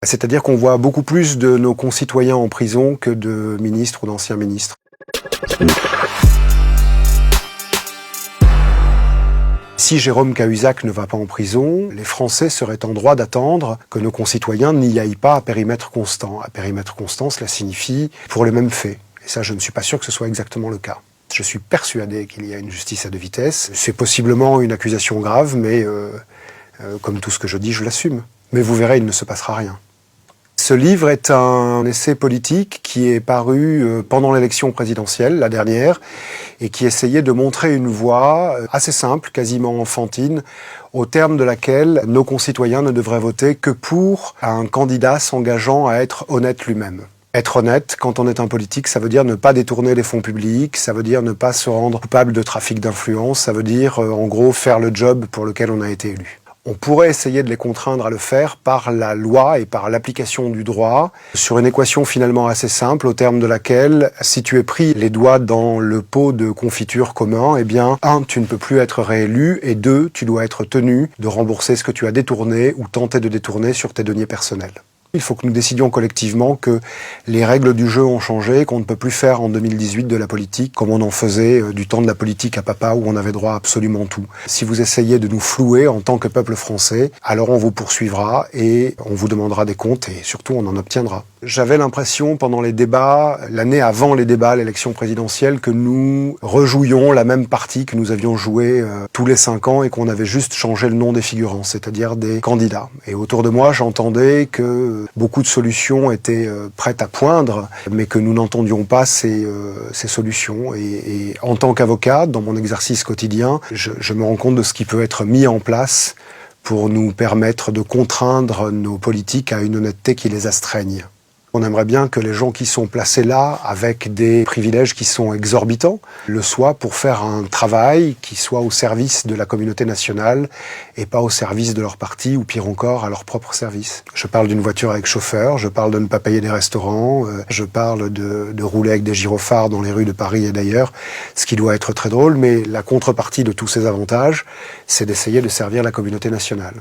C'est-à-dire qu'on voit beaucoup plus de nos concitoyens en prison que de ministres ou d'anciens ministres. Si Jérôme Cahuzac ne va pas en prison, les Français seraient en droit d'attendre que nos concitoyens n'y aillent pas à périmètre constant. À périmètre constant, cela signifie pour les mêmes faits. Et ça, je ne suis pas sûr que ce soit exactement le cas. Je suis persuadé qu'il y a une justice à deux vitesses. C'est possiblement une accusation grave, mais comme tout ce que je dis, je l'assume. Mais vous verrez, il ne se passera rien. Ce livre est un essai politique qui est paru pendant l'élection présidentielle, la dernière, et qui essayait de montrer une voie assez simple, quasiment enfantine, au terme de laquelle nos concitoyens ne devraient voter que pour un candidat s'engageant à être honnête lui-même. Être honnête, quand on est un politique, ça veut dire ne pas détourner les fonds publics, ça veut dire ne pas se rendre coupable de trafic d'influence, ça veut dire, en gros, faire le job pour lequel on a été élu. On pourrait essayer de les contraindre à le faire par la loi et par l'application du droit, sur une équation finalement assez simple, au terme de laquelle, si tu es pris les doigts dans le pot de confiture commun, eh bien, 1, tu ne peux plus être réélu, et 2, tu dois être tenu de rembourser ce que tu as détourné ou tenté de détourner sur tes deniers personnels. Il faut que nous décidions collectivement que les règles du jeu ont changé, qu'on ne peut plus faire en 2018 de la politique comme on en faisait du temps de la politique à papa où on avait droit à absolument tout. Si vous essayez de nous flouer en tant que peuple français, alors on vous poursuivra et on vous demandera des comptes et surtout on en obtiendra. J'avais l'impression pendant les débats, l'année avant les débats, l'élection présidentielle, que nous rejouions la même partie que nous avions jouée tous les 5 ans et qu'on avait juste changé le nom des figurants, c'est-à-dire des candidats. Et autour de moi, j'entendais que beaucoup de solutions étaient prêtes à poindre, mais que nous n'entendions pas ces solutions. Et en tant qu'avocat, dans mon exercice quotidien, je me rends compte de ce qui peut être mis en place pour nous permettre de contraindre nos politiques à une honnêteté qui les astreigne. On aimerait bien que les gens qui sont placés là, avec des privilèges qui sont exorbitants, le soient pour faire un travail qui soit au service de la communauté nationale et pas au service de leur parti ou pire encore à leur propre service. Je parle d'une voiture avec chauffeur, je parle de ne pas payer des restaurants, je parle de rouler avec des gyrophares dans les rues de Paris et d'ailleurs, ce qui doit être très drôle, mais la contrepartie de tous ces avantages, c'est d'essayer de servir la communauté nationale.